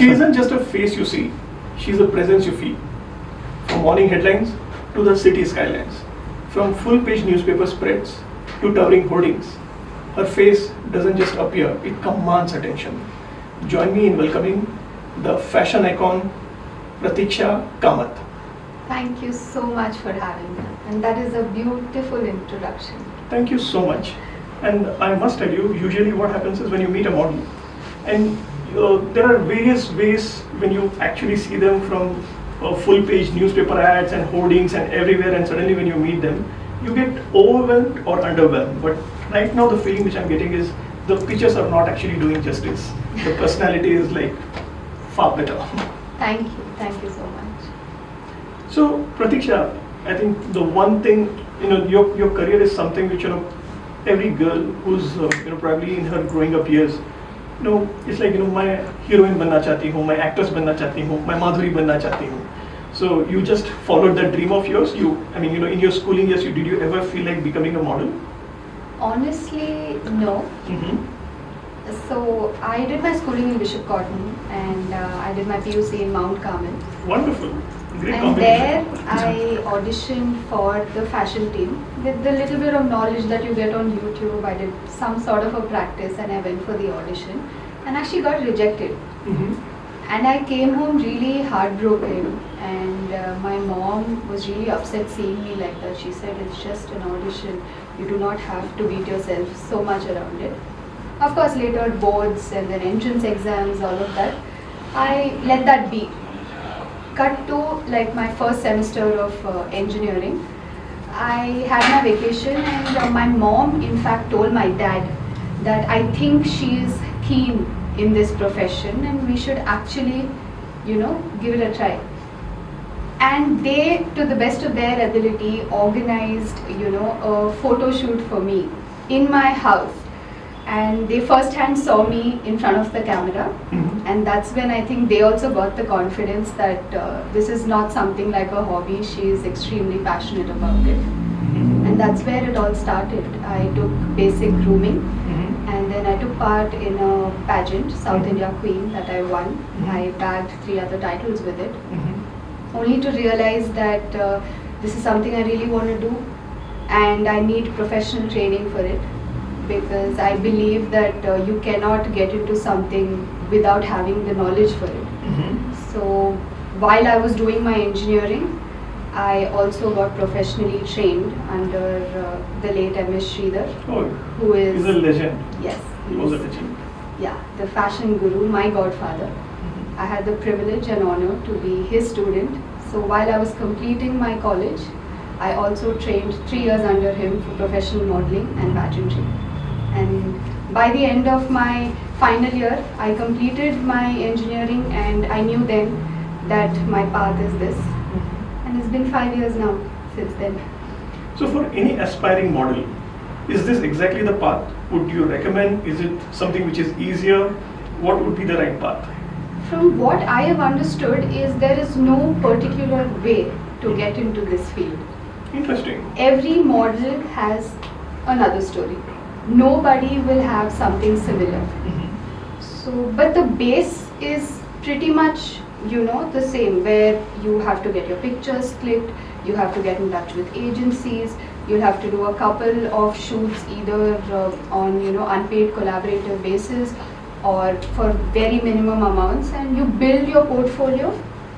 She isn't just a face you see, she's a presence you feel. From morning headlines to the city skylines, from full-page newspaper spreads to towering hoardings, her face doesn't just appear, it commands attention. Join me in welcoming the fashion icon Prathiksha Kamath. Thank you so much for having me, and that is a beautiful introduction. Thank you so much. And I must tell you, usually what happens is when you meet a model, and there are various ways when you actually see them from full-page newspaper ads and hoardings and everywhere, and suddenly when you meet them, you get overwhelmed or underwhelmed. But right now the feeling which I'm getting is the pictures are not actually doing justice. The personality is like far better. Thank you so much. So Prathiksha, I think the one thing, your career is something which every girl who's probably in her growing up years, it's like my heroine banna chahti hu, my actress banna chahti hu, my Madhuri banna chahti hu. So you just followed that dream of yours. In your schooling years, did you ever feel like becoming a model? Honestly, no. So I did my schooling in Bishop Cotton, and I did my PUC in Mount Carmel. Wonderful. Great and there I auditioned for the fashion team. With the little bit of knowledge that you get on YouTube, I did some sort of a practice and I went for the audition and actually got rejected. And I came home really heartbroken, and my mom was really upset seeing me like that. She said, it's just an audition, you do not have to beat yourself so much around it. Of course, later boards and then entrance exams, all of that, I let that be. Cut to like my first semester of engineering. I had my vacation, and my mom in fact told my dad that I think she is keen in this profession and we should actually, give it a try. And they, to the best of their ability, organized, a photo shoot for me in my house. And they first hand saw me in front of the camera, and that's when I think they also got the confidence that this is not something like a hobby, she is extremely passionate about it. And that's where it all started. I took basic grooming, and then I took part in a pageant, South India Queen, that I won. I bagged 3 other titles with it, only to realize that this is something I really want to do, and I need professional training for it. Because I believe that you cannot get into something without having the knowledge for it. So while I was doing my engineering, I also got professionally trained under the late MS Sridhar, who is... He's a legend. Yes. He was a legend. Yeah, the fashion guru, my godfather. I had the privilege and honor to be his student. So while I was completing my college, I also trained 3 years under him for professional modeling and pageantry. And by the end of my final year, I completed my engineering, and I knew then that my path is this. And it's been 5 years now since then. So for any aspiring model, is this exactly the path? Would you recommend? Is it something which is easier? What would be the right path? From what I have understood is there is no particular way to get into this field. Interesting. Every model has another story. Nobody will have something similar. So, but the base is pretty much, the same, where you have to get your pictures clicked, you have to get in touch with agencies, you'll have to do a couple of shoots either on, unpaid collaborative basis or for very minimum amounts, and you build your portfolio,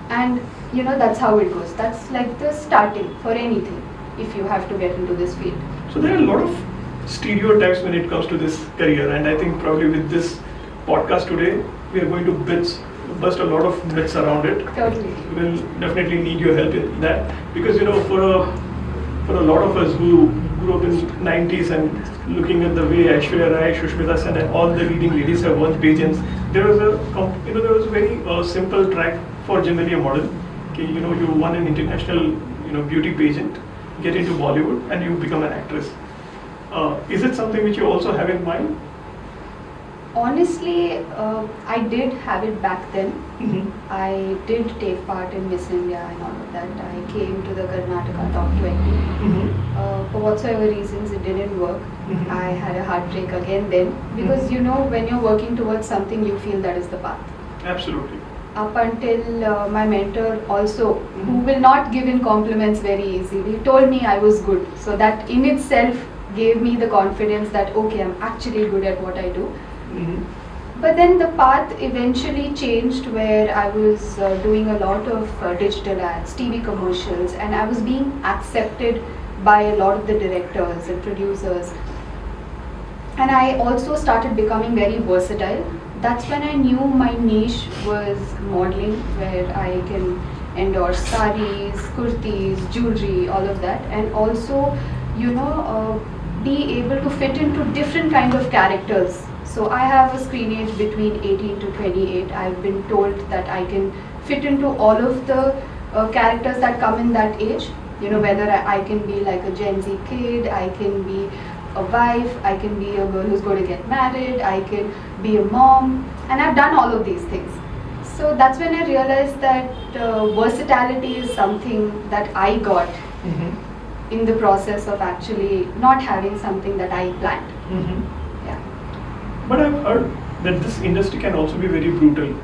and that's how it goes. That's like the starting for anything if you have to get into this field. So there are a lot of stereotypes when it comes to this career, and I think probably with this podcast today we are going to bust a lot of myths around it. Totally. We'll definitely need your help in that, because for a lot of us who grew up in 90s and looking at the way Aishwarya Rai, Sushmita Sen and all the leading ladies have won pageants, there was a very simple track for generally a model. Okay, you won an international beauty pageant, get into Bollywood, and you become an actress. Is it something which you also have in mind? Honestly, I did have it back then. I did take part in Miss India and all of that. I came to the Karnataka top 20. For whatsoever reasons, it didn't work. I had a heartbreak again then, because when you're working towards something, you feel that is the path. Absolutely. up until my mentor also, who will not give in compliments very easily, told me I was good. So that in itself gave me the confidence that okay, I'm actually good at what I do. But then the path eventually changed, where I was doing a lot of digital ads, TV commercials, and I was being accepted by a lot of the directors and producers. And I also started becoming very versatile. That's when I knew my niche was modeling, where I can endorse saris, kurtis, jewelry, all of that, and also, be able to fit into different kind of characters. So I have a screen age between 18 to 28. I've been told that I can fit into all of the characters that come in that age. Whether I can be like a Gen Z kid, I can be a wife, I can be a girl who's going to get married, I can be a mom, and I've done all of these things. So that's when I realized that versatility is something that I got in the process of actually not having something that I planned. Yeah. But I've heard that this industry can also be very brutal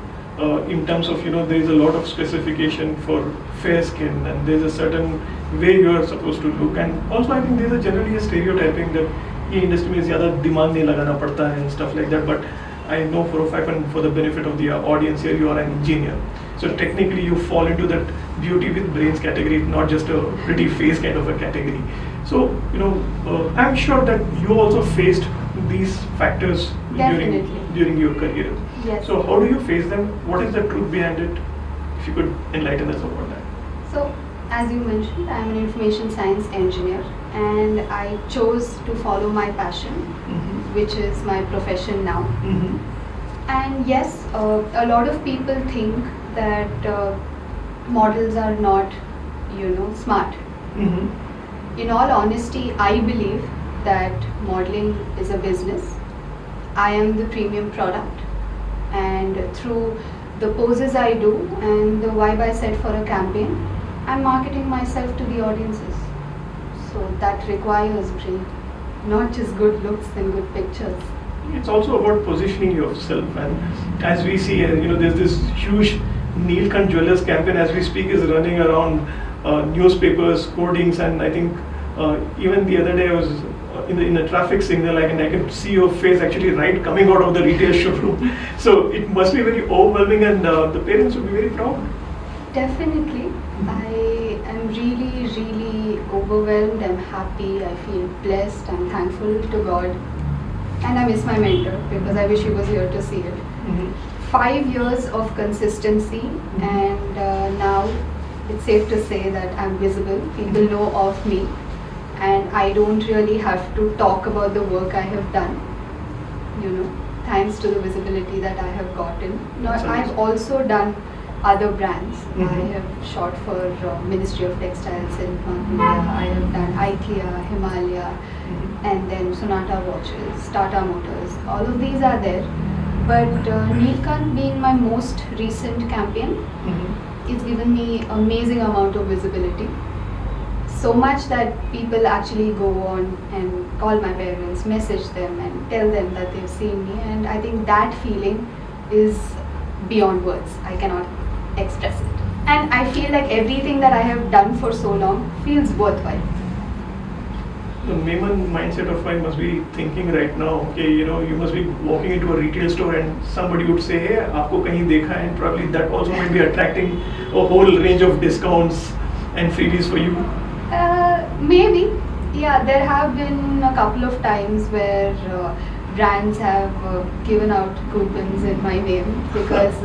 in terms of, there is a lot of specification for fair skin, and there's a certain way you are supposed to look. And also I think there's generally a stereotyping that ये industry में ज़्यादा दिमाग नहीं लगाना पड़ता है and stuff like that. But I know for a fact, and for the benefit of the audience here, you are an engineer. So technically you fall into that beauty with brains category, not just a pretty face kind of a category. So, I'm sure that you also faced these factors during your career. Yes. So how do you face them? What is the truth behind it? If you could enlighten us about that. So, as you mentioned, I am an information science engineer, and I chose to follow my passion, which is my profession now. And yes, a lot of people think that models are not, smart. In all honesty, I believe that modeling is a business. I am the premium product, and through the poses I do and the vibe I set for a campaign, I'm marketing myself to the audiences. So that requires brain, not just good looks and good pictures. It's also about positioning yourself, and as we see, there's this huge Neelkant Jewelers campaign as we speak is running around newspapers, hoardings, and I think even the other day I was in a traffic signal, I can see your face actually right coming out of the retail showroom. So it must be very overwhelming, and the parents would be very proud. Definitely. I am really, really overwhelmed. I'm happy. I feel blessed. I'm thankful to God. And I miss my mentor because I wish he was here to see it. 5 years of consistency, and now it's safe to say that I'm visible. People know of me, and I don't really have to talk about the work I have done, thanks to the visibility that I have gotten. Now, I've also done other brands. I have shot for Ministry of Textiles in Manjojirao. I have done IKEA, Himalaya, and then Sonata Watches, Tata Motors. All of these are there. But Neelkant being my most recent campaign, it's given me amazing amount of visibility. So much that people actually go on and call my parents, message them and tell them that they've seen me, and I think that feeling is beyond words. I cannot express it. And I feel like everything that I have done for so long feels worthwhile. The main mindset of mine must be thinking right now, okay, you must be walking into a retail store and somebody would say, hey, aapko kahin dekha, and probably that also might be attracting a whole range of discounts and freebies for you. Maybe. Yeah, there have been a couple of times where brands have given out coupons in my name because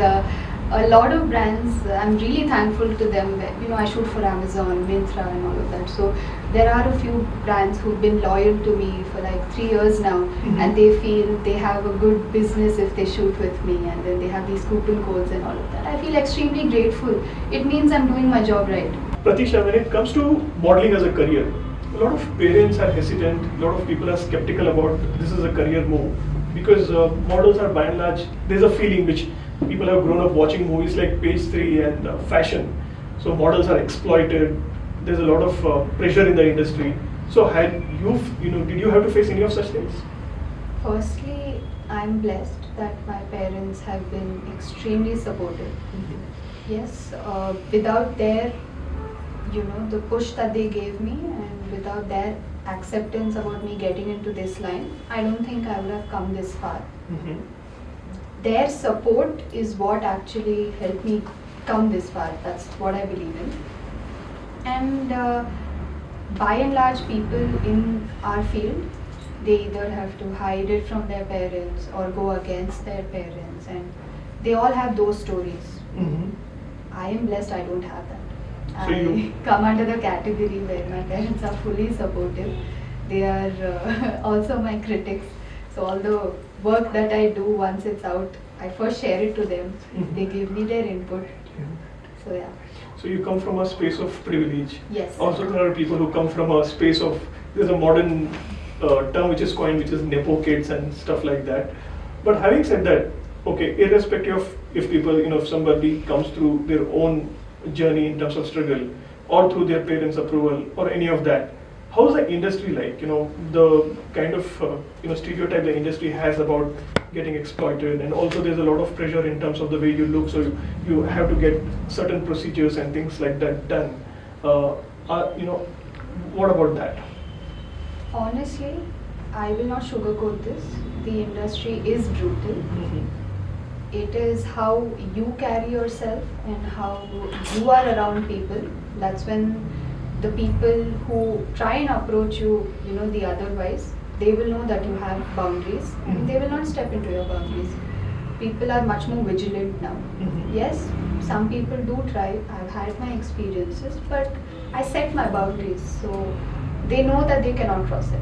a lot of brands, I'm really thankful to them. I shoot for Amazon, Myntra and all of that. So there are a few brands who've been loyal to me for like 3 years now, and they feel they have a good business if they shoot with me, and then they have these coupon codes and all of that. I feel extremely grateful. It means I'm doing my job right. Prathiksha, when it comes to modeling as a career, a lot of parents are hesitant, a lot of people are skeptical about this as a career move, because models are by and large, there's a feeling which people have grown up watching movies like Page 3 and fashion. So models are exploited, there's a lot of pressure in the industry. So did you have to face any of such things? Firstly, I'm blessed that my parents have been extremely supportive. Yes, without their, the push that they gave me, and without their acceptance about me getting into this line, I don't think I would have come this far. Their support is what actually helped me come this far. That's what I believe in. And by and large, people in our field, they either have to hide it from their parents or go against their parents, and they all have those stories. I am blessed I don't have that. So I come under the category where my parents are fully supportive. They are also my critics. So all the work that I do, once it's out, I first share it to them. They give me their input. So yeah. So you come from a space of privilege. Yes. Also, there are people who come from a space of, there's a modern term which is coined, which is nepo kids and stuff like that. But having said that, okay, irrespective of if people, if somebody comes through their own journey in terms of struggle or through their parents' approval or any of that, how's the industry like? The kind of stereotype the industry has about getting exploited, and also there's a lot of pressure in terms of the way you look, so you have to get certain procedures and things like that done. What about that? Honestly, I will not sugarcoat this. The industry is brutal. It is how you carry yourself and how you are around people. That's when the people who try and approach you, the otherwise, they will know that you have boundaries and they will not step into your boundaries. People are much more vigilant now. Yes, some people do try. I've had my experiences, but I set my boundaries, so they know that they cannot cross it.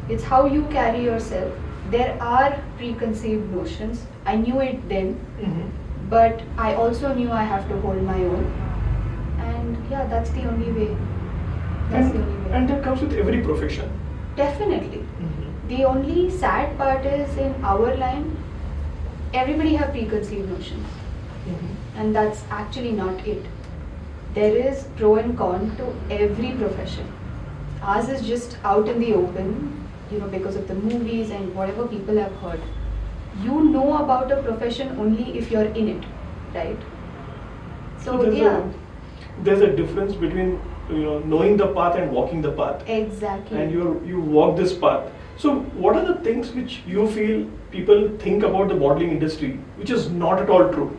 It's how you carry yourself. There are preconceived notions. I knew it then, but I also knew I have to hold my own. And yeah, that's the only way. And that comes with every profession. Definitely. The only sad part is in our line, everybody have preconceived notions. And that's actually not it. There is pro and con to every profession. Ours is just out in the open, because of the movies and whatever people have heard. You know about a profession only if you're in it, right? So there's a difference between knowing the path and walking the path. Exactly. And you walk this path. So what are the things which you feel people think about the modeling industry, which is not at all true?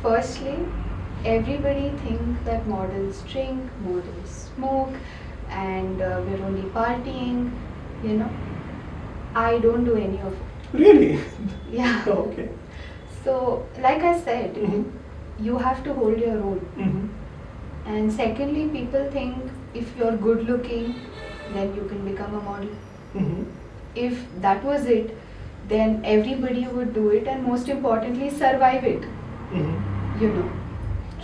Firstly, everybody thinks that models drink, models smoke, and we're only partying, I don't do any of it. Really? Yeah. Okay. So, like I said, you have to hold your own. And secondly, people think if you're good looking, then you can become a model. If that was it, then everybody would do it, and most importantly, survive it.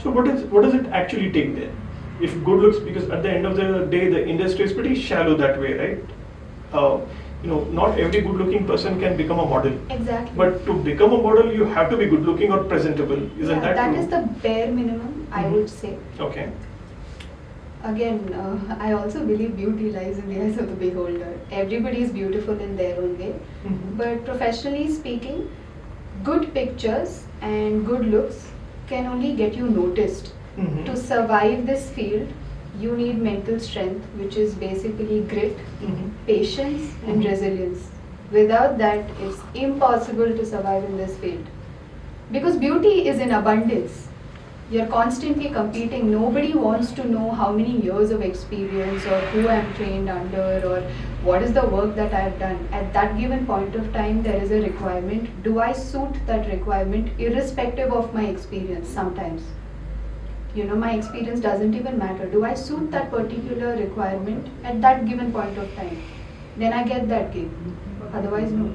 So what does it actually take then? If good looks, because at the end of the day, the industry is pretty shallow that way, right? Not every good-looking person can become a model. Exactly. But to become a model, you have to be good-looking or presentable. Isn't that true? That is the bare minimum, I would say. Okay. Again, I also believe beauty lies in the eyes of the beholder. Everybody is beautiful in their own way. But professionally speaking, good pictures and good looks can only get you noticed. To survive this field, you need mental strength, which is basically grit, patience, and resilience. Without that, it's impossible to survive in this field. Because beauty is in abundance. You're constantly competing. Nobody wants to know how many years of experience or who I'm trained under or what is the work that I've done. At that given point of time, there is a requirement. Do I suit that requirement irrespective of my experience sometimes? My experience doesn't even matter. Do I suit that particular requirement at that given point of time? Then I get that gig. Otherwise, no.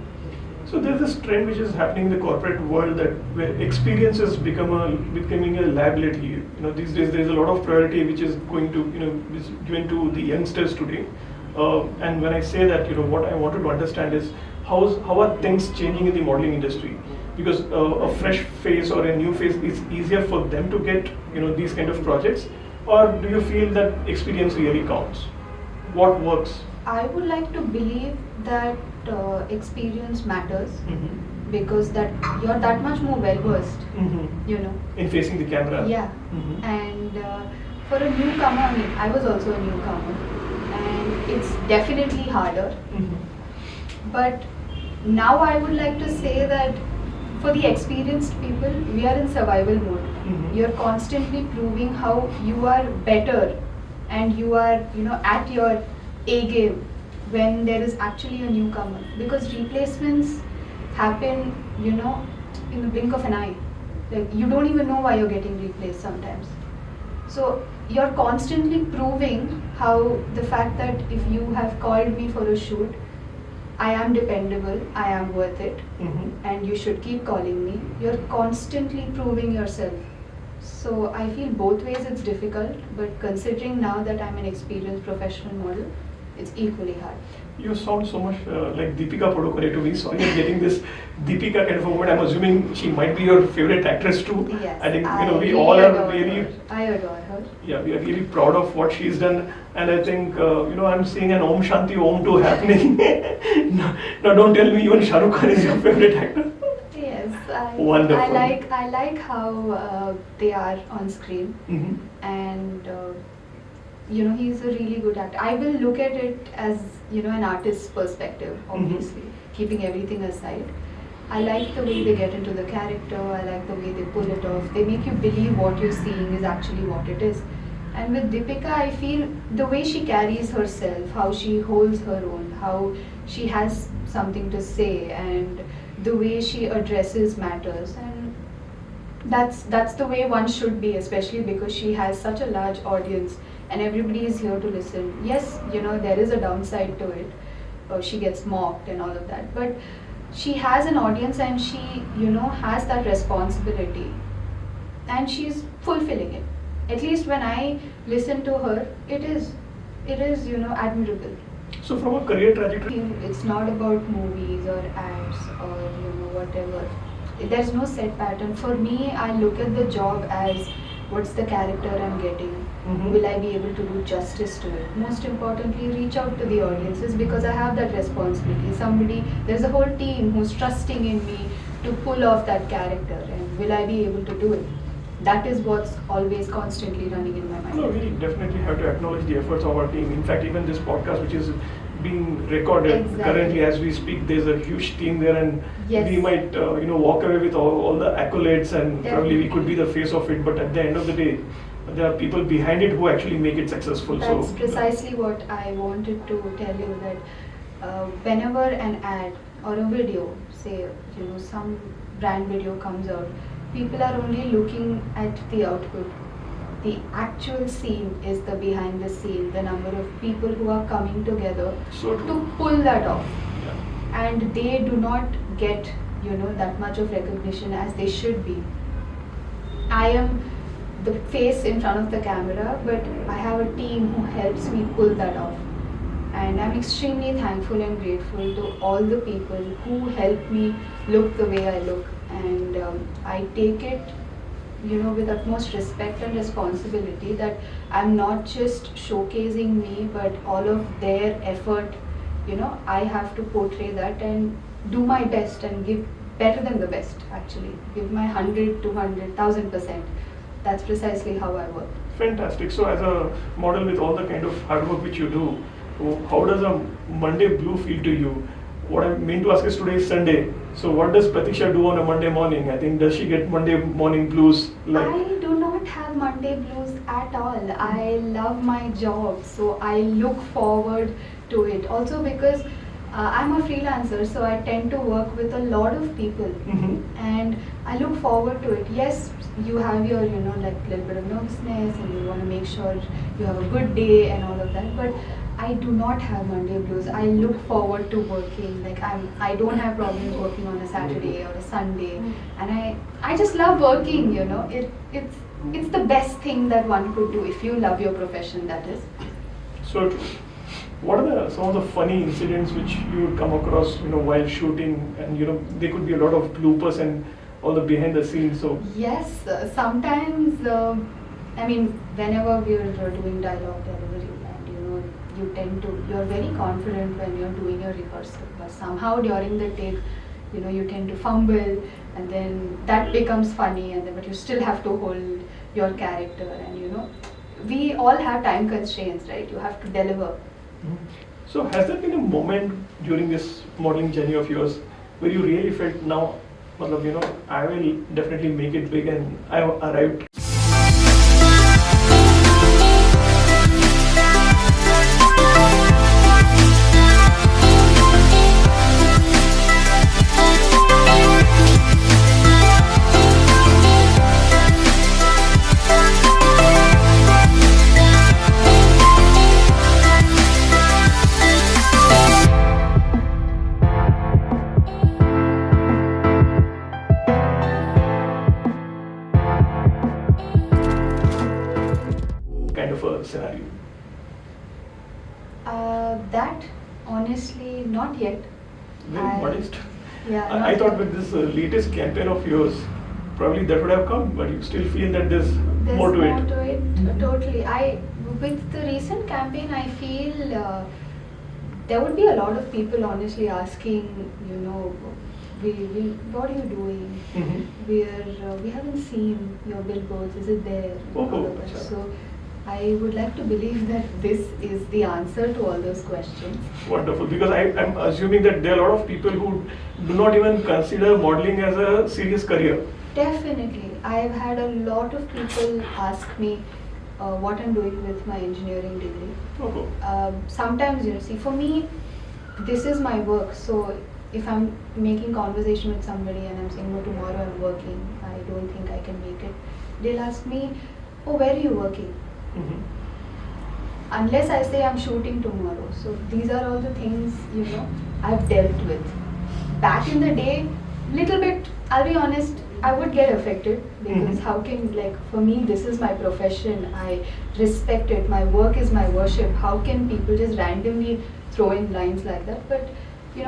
So there's this trend which is happening in the corporate world that where experience is becoming a liability. These days there's a lot of priority which is going to is given to the youngsters today. And when I say that, what I wanted to understand is how are things changing in the modeling industry? Because a fresh face or a new face is easier for them to get these kind of projects, or do you feel that experience really counts? What works? I would like to believe that experience matters, because that you're that much more well versed, you know. In facing the camera. Yeah. And for a newcomer, I mean, I was also a newcomer, and it's definitely harder. But now I would like to say that for the experienced people, we are in survival mode. You're constantly proving how you are better and you are, you know, at your A game when there is actually a newcomer. Because replacements happen, you know, in the blink of an eye. Like, you don't even know why you're getting replaced sometimes. So you're constantly proving how the fact that if you have called me for a shoot, I am dependable, I am worth it, and you should keep calling me. You're constantly proving yourself. So I feel both ways it's difficult, but considering now that I'm an experienced professional model, it's equally hard. You sound so much like Deepika Padukone to me. Sorry, I'm getting this Deepika kind of a moment. I'm assuming she might be your favorite actress too. Yes, I think I we really all are adore really. her. I adore her. Yeah, we are really proud of what she's done, and I think I'm seeing an Om Shanti Om 2 happening. No, don't tell me even Shah Rukh Khan is your favorite actor. Yes, Wonderful. I like how they are on screen, and you know, he's a really good actor. I will look at it as, you know, an artist's perspective, obviously, keeping everything aside. I like the way they get into the character, I like the way they pull it off. They make you believe what you're seeing is actually what it is. And with Deepika, I feel the way she carries herself, how she holds her own, how she has something to say, and the way she addresses matters. And that's the way one should be, especially because she has such a large audience and everybody is here to listen. Yes, you know, there is a downside to it. She gets mocked and all of that. But she has an audience and she, you know, has that responsibility. And she's fulfilling it. At least when I listen to her, it is, you know, admirable. So from a career trajectory, It's not about movies or ads or, you know, whatever. There's no set pattern. For me, I look at the job as what's the character I'm getting. Will I be able to do justice to it? Most importantly, reach out to the audiences because I have that responsibility. There's a whole team who's trusting in me to pull off that character, and will I be able to do it? That is what's always constantly running in my mind. no, we definitely have to acknowledge the efforts of our team. In fact, even this podcast, which is being recorded currently as we speak, there's a huge team there, and we might walk away with all the accolades, and probably we could be the face of it, but at the end of the day, there are people behind it who actually make it successful. That's precisely what I wanted to tell you, that whenever an ad or a video, say, you know, some brand video comes out, people are only looking at the output. The actual scene is the behind the scene, the number of people who are coming together to pull that off. Yeah. And they do not get, you know, that much of recognition as they should be. I am the face in front of the camera, but I have a team who helps me pull that off. And I'm extremely thankful and grateful to all the people who help me look the way I look. And I take it, you know, with utmost respect and responsibility, that I'm not just showcasing me, but all of their effort, you know, I have to portray that and do my best and give better than the best, actually. Give my 100, 200, 1000%. That's precisely how I work. Fantastic. So as a model with all the kind of hard work which you do, how does a Monday blue feel to you? What I mean to ask is, today is Sunday. So what does Prathiksha do on a Monday morning? I think, does she get Monday morning blues? I do not have Monday blues at all. I love my job, so I look forward to it. Also because I'm a freelancer, so I tend to work with a lot of people, and I look forward to it. Yes, you have your, you know, like little bit of nervousness, and you want to make sure you have a good day and all of that, but I do not have Monday blues. I look forward to working. Like, I don't have problems working on a Saturday or a Sunday, and I just love working. You know, it's the best thing that one could do if you love your profession. That is. So, what are some of the funny incidents which you would come across, you know, while shooting, and you know, there could be a lot of bloopers and all the behind the scenes. So yes, sometimes I mean, whenever we are doing dialogue delivery, and you know, you're very confident when you're doing your rehearsal, but somehow during the take you tend to fumble, and then that becomes funny, and then but you still have to hold your character, and we all have time constraints, right? You have to deliver. So has there been a moment during this modeling journey of yours where you really felt now, I will definitely make it big and I have arrived? Kind of a scenario? That honestly not yet. Very modest. Yeah. I thought with this latest campaign of yours, probably that would have come, but you still feel that there's more to it. Totally. With the recent campaign, I feel there would be a lot of people honestly asking, what are you doing? We haven't seen your billboards. Is it there? So I would like to believe that this is the answer to all those questions. Wonderful, because I'm assuming that there are a lot of people who do not even consider modeling as a serious career. Definitely. I've had a lot of people ask me what I'm doing with my engineering degree. Sometimes, see, for me, this is my work. So if I'm making conversation with somebody and I'm saying, no, tomorrow I'm working, I don't think I can make it, they'll ask me, oh, where are you working? Unless I say I'm shooting tomorrow. So these are all the things, I've dealt with. Back in the day, little bit, I'll be honest, I would get affected because how can, for me, this is my profession, I respect it, my work is my worship. How can people just randomly throw in lines like that? But,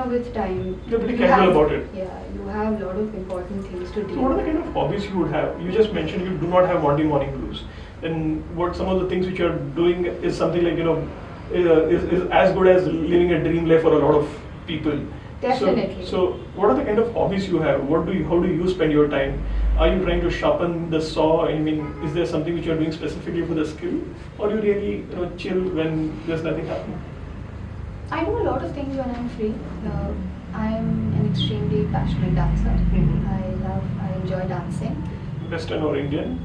with time, you're pretty casual about it. Yeah, you have a lot of important things to do. So what are the kind of hobbies you would have? You just mentioned you do not have Monday morning blues. And what some of the things which you're doing is something like, is as good as living a dream life for a lot of people. Definitely. So what are the kind of hobbies you have? How do you spend your time? Are you trying to sharpen the saw? I mean, is there something which you're doing specifically for the skill? Or you really chill when there's nothing happening? I do a lot of things when I'm free. I'm an extremely passionate dancer. I enjoy dancing. Western or Indian?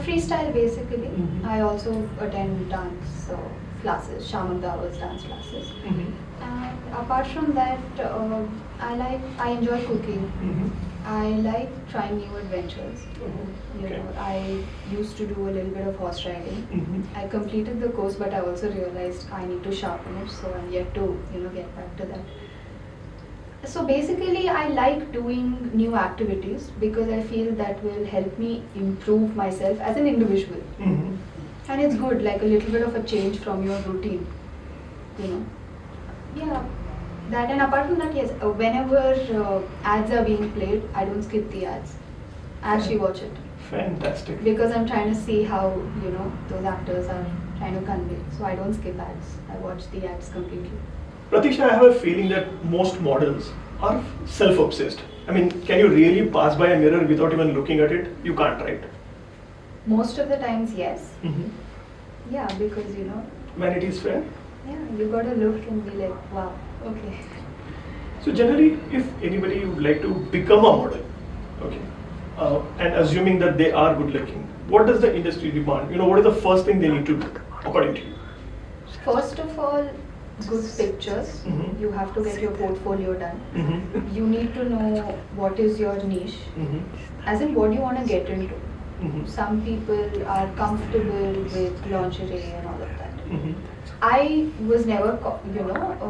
Freestyle basically. I also attend dance classes, Shamak Dawar's dance classes. And apart from that, I enjoy cooking. I like trying new adventures. I used to do a little bit of horse riding. I completed the course, but I also realized I need to sharpen it, so I'm yet to get back to that. So basically, I like doing new activities because I feel that will help me improve myself as an individual. And it's good, like a little bit of a change from your routine. Yeah. That, and apart from that, yes, whenever ads are being played, I don't skip the ads. I actually watch it. Fantastic. Because I'm trying to see how, those actors are trying to convey. So I don't skip ads. I watch the ads completely. Prathiksha, I have a feeling that most models are self-obsessed. I mean, can you really pass by a mirror without even looking at it? You can't, right? Most of the times, yes. Yeah, because, Vanity is fair? Yeah, you gotta look and be like, wow, okay. So generally, if anybody would like to become a model, okay, and assuming that they are good looking, what does the industry demand? What is the first thing they need to do, according to you? First of all, good pictures. You have to get your portfolio done. You need to know what is your niche, as in what you want to get into. Some people are comfortable with lingerie and all of that. I was never,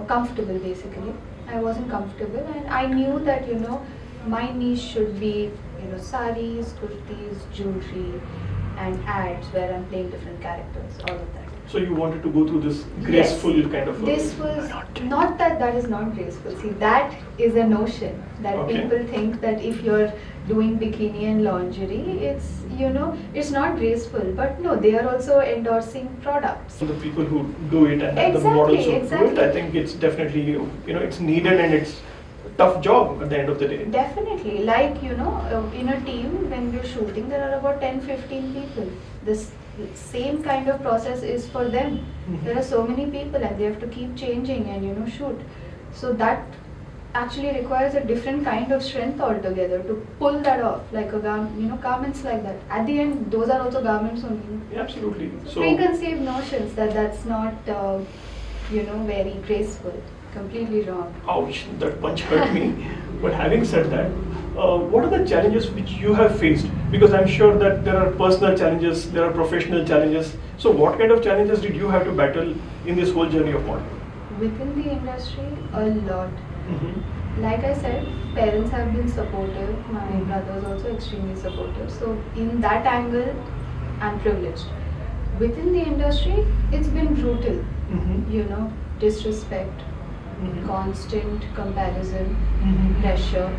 comfortable basically. I wasn't comfortable, and I knew that, my niche should be, saris, kurtis, jewelry, and ads where I'm playing different characters, all of that. So you wanted to go through this graceful kind of... This was not that is not graceful. See, that is a notion that people think that if you're doing bikini and lingerie, it's, it's not graceful. But no, they are also endorsing products. So the people who do it and the models who do it, I think it's definitely, it's needed and it's tough job at the end of the day. Definitely. Like, in a team, when we're shooting, there are about 10-15 people. This same kind of process is for them. Mhm. There are so many people and they have to keep changing and, shoot. So that actually requires a different kind of strength altogether to pull that off, like a garments like that. At the end, those are also garments only. Yeah, absolutely. So, Preconceived notions that's not, very graceful. Completely wrong. ouch, that punch hurt me. But having said that, what are the challenges which you have faced? Because I'm sure that there are personal challenges, there are professional challenges. So what kind of challenges did you have to battle in this whole journey of modeling? Within the industry, a lot. Mm-hmm. Like I said, parents have been supportive. My brother is also extremely supportive. So in that angle, I'm privileged. Within the industry, it's been brutal. Mm-hmm. Disrespect, Mm-hmm. constant comparison, Mm-hmm. pressure.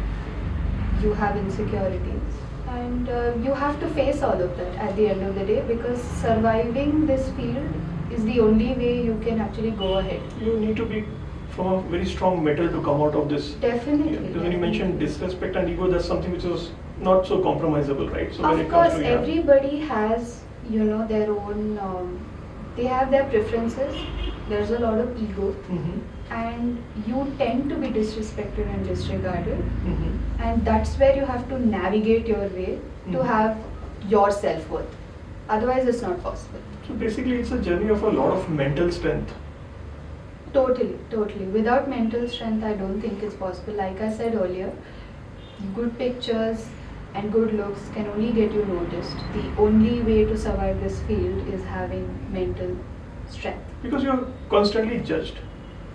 You have insecurities, and you have to face all of that at the end of the day, because surviving this field is the only way you can actually go ahead. You need to be from a very strong metal to come out of this. Definitely. Because when you mentioned disrespect and ego, that's something which is not so compromisable, right? So when Of it comes course, to everybody has, their own, they have their preferences. There's a lot of ego, Mm-hmm. and you tend to be disrespected and disregarded. Mm-hmm. And that's where you have to navigate your way to Mhm. have your self-worth. Otherwise, it's not possible. So basically, it's a journey of a lot of mental strength. Totally, totally. Without mental strength, I don't think it's possible. Like I said earlier, good pictures and good looks can only get you noticed. The only way to survive this field is having mental strength. Because you're constantly judged.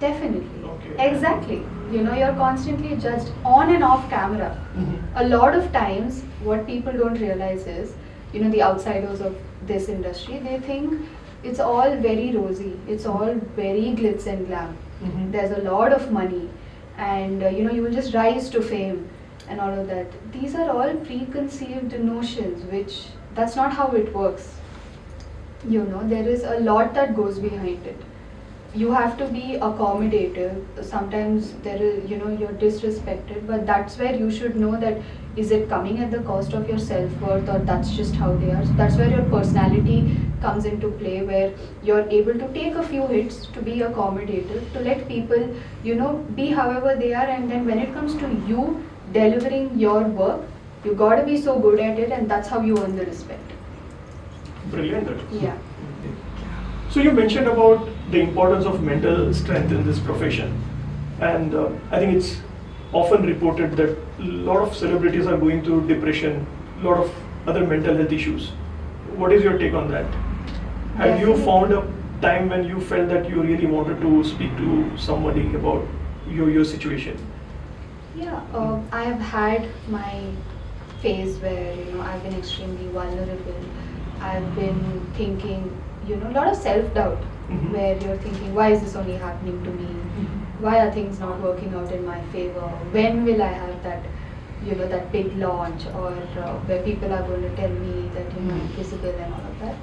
Definitely. Okay. Exactly. You're constantly judged on and off camera. Mm-hmm. A lot of times, what people don't realize is, the outsiders of this industry, they think it's all very rosy, it's all very glitz and glam. Mm-hmm. There's a lot of money, and you will just rise to fame and all of that. These are all preconceived notions, which that's not how it works. There is a lot that goes behind it. You have to be accommodative. Sometimes there is, you're disrespected, but that's where you should know that is it coming at the cost of your self-worth, or that's just how they are. So that's where your personality comes into play, where you're able to take a few hits to be accommodative, to let people, be however they are, and then when it comes to you delivering your work, you gotta be so good at it, and that's how you earn the respect. Brilliant. That is. Yeah. So you mentioned about the importance of mental strength in this profession, and I think it's often reported that a lot of celebrities are going through depression, a lot of other mental health issues. What is your take on that? Have you Definitely. found a time when you felt that you really wanted to speak to somebody about your situation? Yeah, I have had my phase where I've been extremely vulnerable. I've been thinking, a lot of self-doubt, Mhm. where you're thinking, why is this only happening to me? Why are things not working out in my favor? When will I have that, that big launch, or where people are going to tell me that I'm visible and all of that.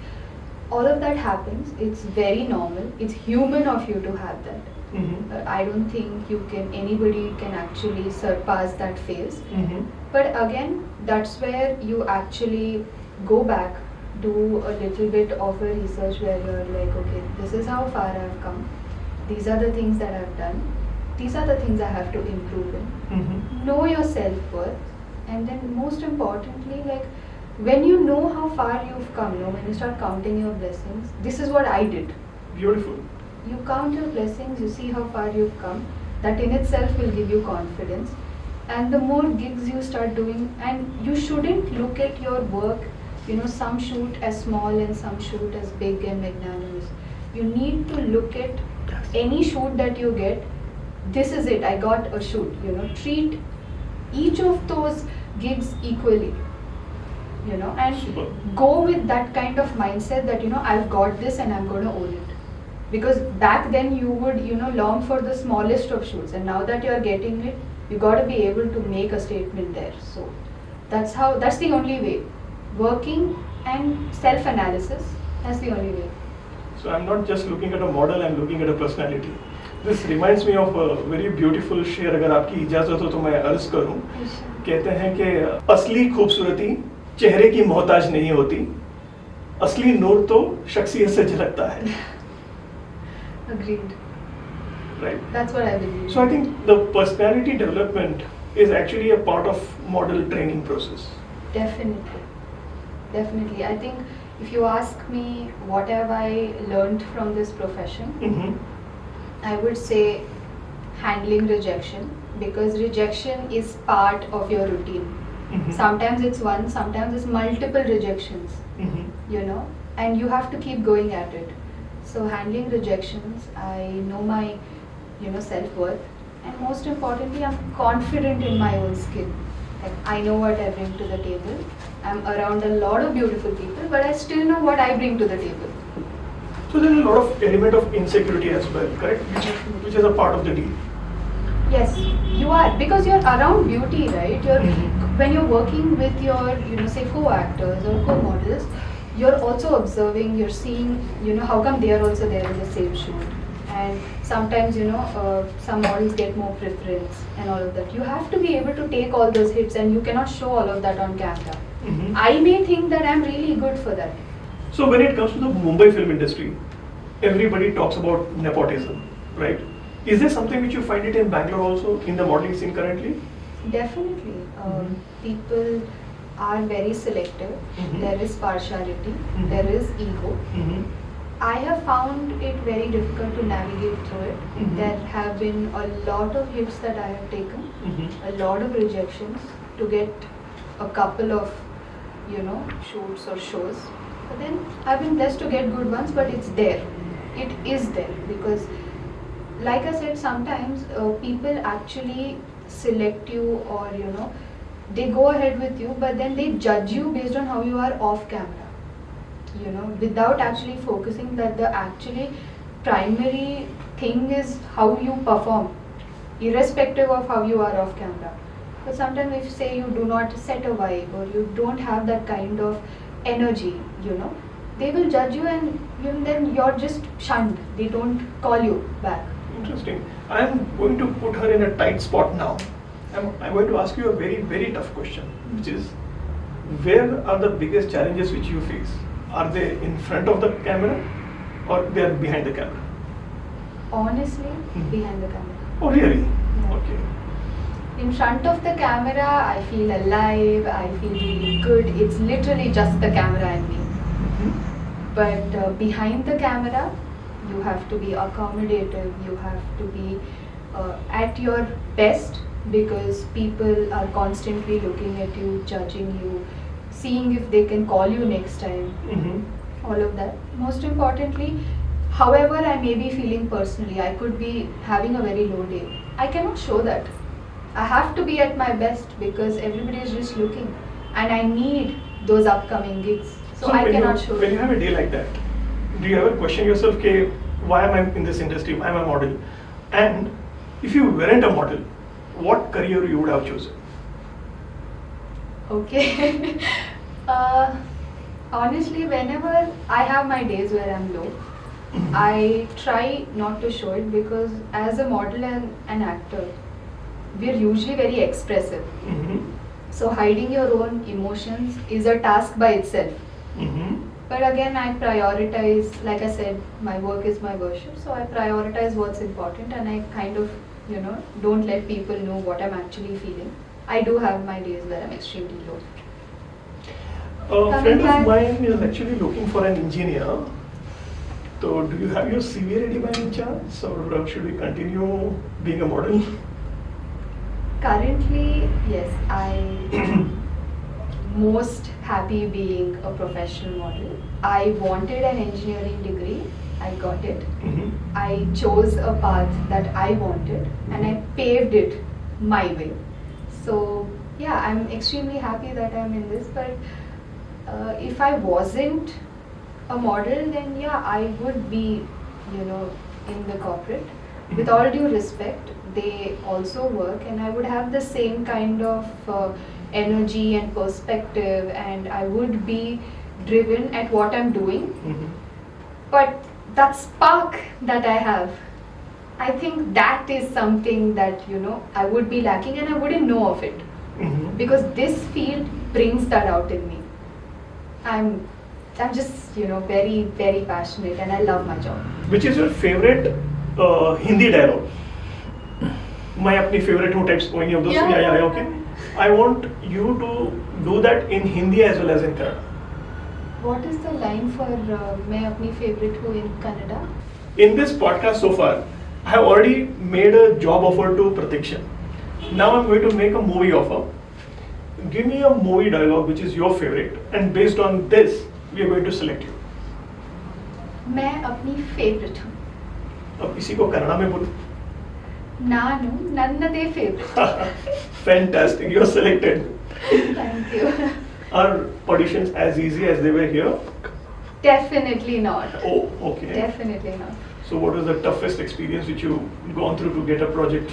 All of that happens. It's very normal. It's human of you to have that. Mm-hmm. I don't think anybody can actually surpass that phase. Mm-hmm. But again, that's where you actually go back, do a little bit of a research where you're like, okay, this is how far I've come. These are the things that I've done. These are the things I have to improve in. Mm-hmm. Know your self-worth. And then most importantly, like, when you know how far you've come, when you start counting your blessings, this is what I did. Beautiful. You count your blessings, you see how far you've come. That in itself will give you confidence. And the more gigs you start doing, and you shouldn't look at your work, some shoot as small and some shoot as big and magnanimous. You need to look at any shoot that you get. This is it, I got a shoot. Treat each of those gigs equally. And Super. go with that kind of mindset that I've got this and I'm going to own it. Because back then you would long for the smallest of shoots, and now that you're getting it, you got to be able to make a statement there. So that's the only way. Working and self-analysis, that's the only way. So I'm not just looking at a model, I'm looking at a personality. This reminds me of a very beautiful शेर, अगर आपकी इजाजत हो तो मैं अर्ज करूं. कहते हैं कि असली खूबसूरती चेहरे की मोहताज नहीं होती, असली नूर तो शख्सियत से झलकता है. Agreed. Right. That's what I believe. So I think the personality development is actually a part of model training process. Definitely. Definitely. I think if you ask me what have I learned from this profession, Mm-hmm. I would say handling rejection, because rejection is part of your routine. Mm-hmm. Sometimes it's one, sometimes it's multiple rejections, Mm-hmm. you know, and you have to keep going at it. So handling rejections, I know my, self-worth, and most importantly, I'm confident in my own skill. Like, I know what I bring to the table. I'm around a lot of beautiful people, but I still know what I bring to the table. So there's a lot of element of insecurity as well, correct? Which is a part of the deal. Yes, you are, because you're around beauty, right? When you're working with your, say co-actors or co-models, you're also observing, you're seeing, how come they are also there in the same shoot. And sometimes, some models get more preference and all of that. You have to be able to take all those hits, and you cannot show all of that on camera. Mm-hmm. I may think that I'm really good for that. So when it comes to the Mumbai film industry, everybody talks about nepotism, right? Is there something which you find it in Bangalore also, in the modeling scene currently? Definitely. People are very selective. Mhm. There is partiality. Mhm. There is ego. Mm-hmm. I have found it very difficult to navigate through it. Mhm. There have been a lot of hits that I have taken, Mm-hmm. a lot of rejections to get a couple of, shoots or shows. But then I've been blessed to get good ones, but it's there. It is there because, like I said, sometimes people actually select you, or they go ahead with you, but then they judge you based on how you are off camera, without actually focusing that the actually primary thing is how you perform, irrespective of how you are off camera. But sometimes if say you do not set a vibe, or you don't have that kind of energy, they will judge you, and then you're just shunned. They don't call you back. Interesting. I'm going to put her in a tight spot now. I'm going to ask you a very, very tough question, which is, where are the biggest challenges which you face? Are they in front of the camera, or they are behind the camera? Honestly, behind the camera. Oh, really? Yeah. Okay. In front of the camera, I feel alive, I feel really good. It's literally just the camera and me. But behind the camera, you have to be accommodative, you have to be at your best, because people are constantly looking at you, judging you, seeing if they can call you next time, Mm-hmm. all of that. Most importantly, however I may be feeling personally, I could be having a very low day. I cannot show that. I have to be at my best, because everybody is just looking, and I need those upcoming gigs. So I cannot show When you it. have a day like that, do you ever question yourself, okay, why am I in this industry? Why am I a model? And if you weren't a model, what career you would have chosen? Okay. Honestly, whenever I have my days where I'm low, I try not to show it, because as a model and an actor, we're usually very expressive. Mm-hmm. So hiding your own emotions is a task by itself. Mm-hmm. But again, I prioritize, like I said, my work is my worship, so I prioritize what's important, and I kind of, don't let people know what I'm actually feeling. I do have my days where I'm extremely low. A friend of mine is actually looking for an engineer. So, do you have your CV ready by any chance, or should we continue being a model? Currently, yes, I am most happy being a professional model. I wanted an engineering degree, I got it. Mm-hmm. I chose a path that I wanted, and I paved it my way. So yeah, I'm extremely happy that I'm in this, but if I wasn't a model, then yeah, I would be, in the corporate. With all due respect, they also work, and I would have the same kind of energy and perspective, and I would be driven at what I'm doing. Mm-hmm. But that spark that I have, I think that is something that I would be lacking and I wouldn't know of it, because this field brings that out in me. I'm just very very passionate and I love my job. Which is your favorite Hindi dialogue? मैं अपनी favorite हूँ types any of those? Yeah, okay. I want you to do that in Hindi as well as in Kannada. What is the line for मैं अपनी favorite हूँ in Kannada? In this podcast so far, I have already made a job offer to Prathiksha. Now I'm going to make a movie offer. Give me a movie dialogue which is your favorite, and based on this, we are going to select you. मैं अपनी favorite हूँ. अब इसी को कन्नड़ा में बोलो. ನಾನು ನನ್ನದೇ favorite. Fantastic, you're selected. Thank you. Are auditions as easy as they were here? Definitely not. Oh, okay. Definitely not. So what was the toughest experience which you've gone through to get a project?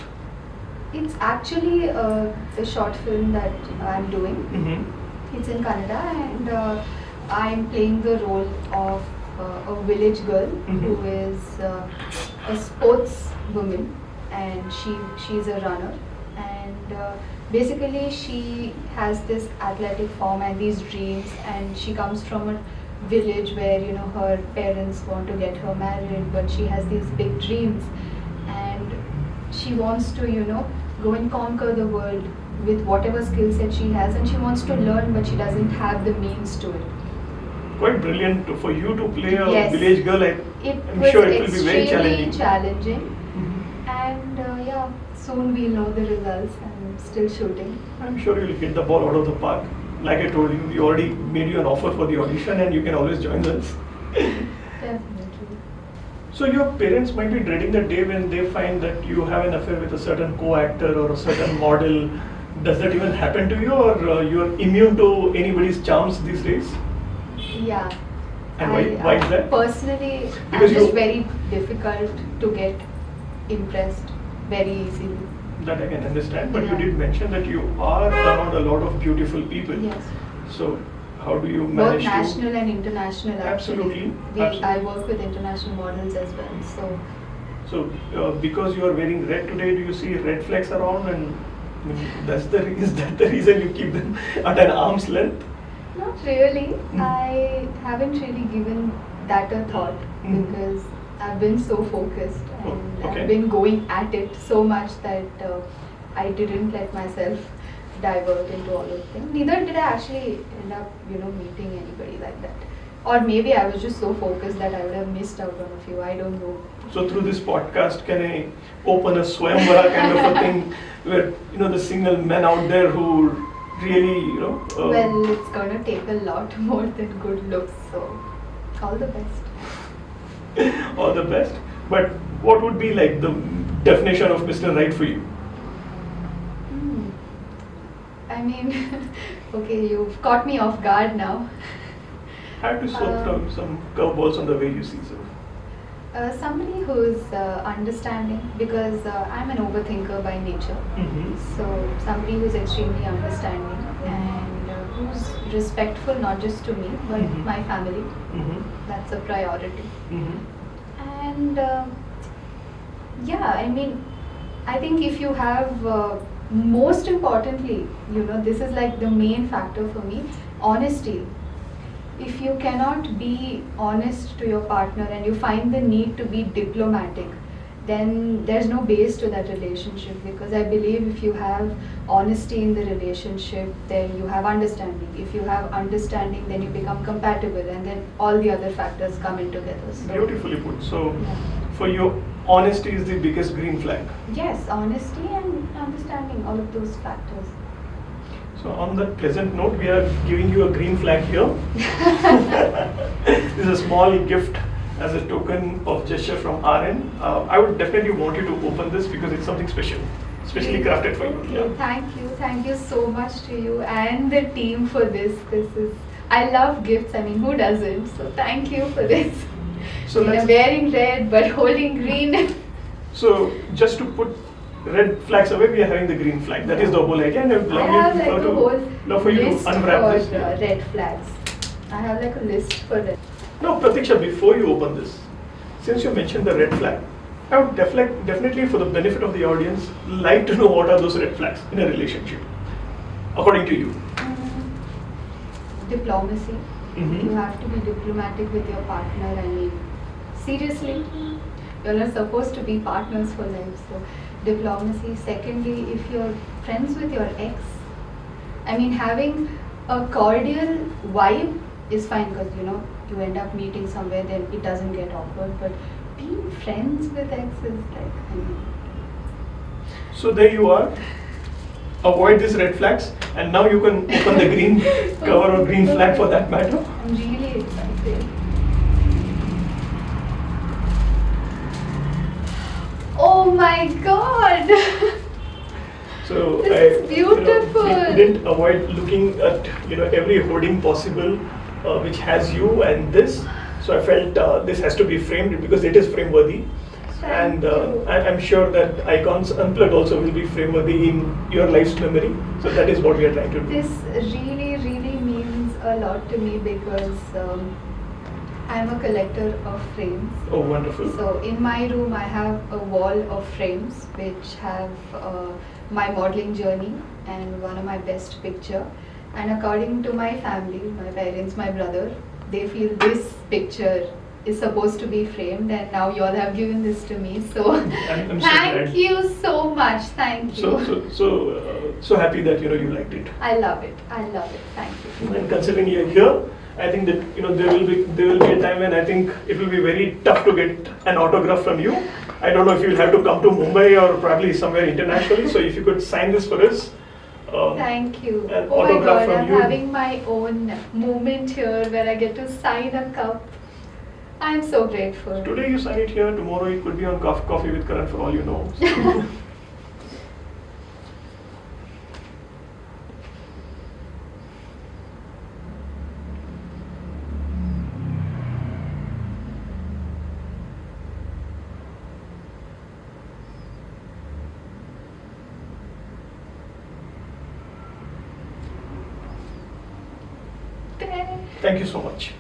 It's actually the short film that I'm doing. It's in Kannada, and I'm playing the role of a village girl who is a sports woman, and she's a runner, and basically she has this athletic form and these dreams, and she comes from a village where her parents want to get her married, but she has these big dreams, and she wants to go and conquer the world with whatever skill set she has, and she wants to learn, but she doesn't have the means to it. Quite brilliant for you to play a Yes. village girl. I'm sure it will be very challenging. And yeah, soon we'll know the results. I'm still shooting. I'm sure you'll hit the ball out of the park. Like I told you, we already made you an offer for the audition, and you can always join us. Definitely. So your parents might be dreading the day when they find that you have an affair with a certain co-actor or a certain model. Does that even happen to you, or you're immune to anybody's charms these days? Yeah. And why is that? Personally, Because I'm just you- very difficult to get impressed very easily. That I can understand, but you Yeah. did mention that you are around a lot of beautiful people. Yes. So how do you Both manage national and international. Absolutely, Actually. absolutely. I work with international models as well. So because you are wearing red today, do you see red flags around, and is that the reason you keep them at an arm's length? Not really. I haven't really given that a thought because I've been so focused and Okay. I've been going at it so much that I didn't let myself divert into all of them. Neither did I actually end up, meeting anybody like that. Or maybe I was just so focused that I would have missed out on a few. I don't know. So through this podcast, can I open a Swayamvara kind of a thing where the single men out there who really Well, it's gonna take a lot more than good looks. So, all the best. all the best. But what would be like the definition of Mr. Right for you? I mean, okay, you've caught me off guard now. I have to throw some curveballs on the way you see so. Somebody who's understanding, because I'm an overthinker by nature. So somebody who's extremely understanding and who's respectful not just to me but my family. That's a priority. And yeah, I mean, I think if you have most importantly, this is like the main factor for me, honesty. If you cannot be honest to your partner and you find the need to be diplomatic, then there's no base to that relationship, because I believe if you have honesty in the relationship, then you have understanding. If you have understanding, then you become compatible, and then all the other factors come in together. So, Beautifully put. So yeah. for you, honesty is the biggest green flag. Yes, honesty and understanding, all of those factors. So on that pleasant note, we are giving you a green flag here. This is a small gift as a token of gesture from our end. I would definitely want you to open this because it's something special, specially crafted for you. Okay, thank you so much to you and the team for this. I love gifts. I mean, who doesn't? So thank you for this. So let's, wearing red but holding green. So just to put red flags away, we are having the green flag. That is the whole idea. And I have like a whole love for you list to unwrap for this. red flags. I have like a list for that. Now, Prathiksha, before you open this, since you mentioned the red flag, I would definitely, for the benefit of the audience, like to know what are those red flags in a relationship, according to you. Diplomacy. Mhm. You have to be diplomatic with your partner. I mean, seriously, you're not supposed to be partners for life. So, diplomacy. Secondly, if you're friends with your ex, I mean, having a cordial vibe is fine because you end up meeting somewhere, then it doesn't get awkward. But being friends with ex is like, I mean, So there you are. Avoid these red flags, and now you can open the green cover or green flag for that matter. I'm really excited. Oh my god! So This is beautiful. We didn't avoid looking at every hoarding possible, which has you and this. So I felt this has to be framed because it is frame worthy, and I'm sure that Icons Unplugged also will be frame worthy in your life's memory. So that is what we are trying to do. This really means a lot to me because I'm a collector of frames. Oh, wonderful. So in my room I have a wall of frames which have my modeling journey and one of my best picture. And according to my family, my parents, my brother, they feel this picture is supposed to be framed, and now you all have given this to me. So I'm so thank glad. you so much. Thank you. So happy that you liked it. I love it. I love it. Thank you. And considering you're here, I think that there will be a time when I think it will be very tough to get an autograph from you. I don't know if you'll have to come to Mumbai or probably somewhere internationally. So if you could sign this for us. Thank you. An Oh my autograph god, from I'm you. having my own moment here where I get to sign a cup. I'm so grateful. Today you sign it here, tomorrow it could be on Coffee with Karan for all you know. So, thank you so much.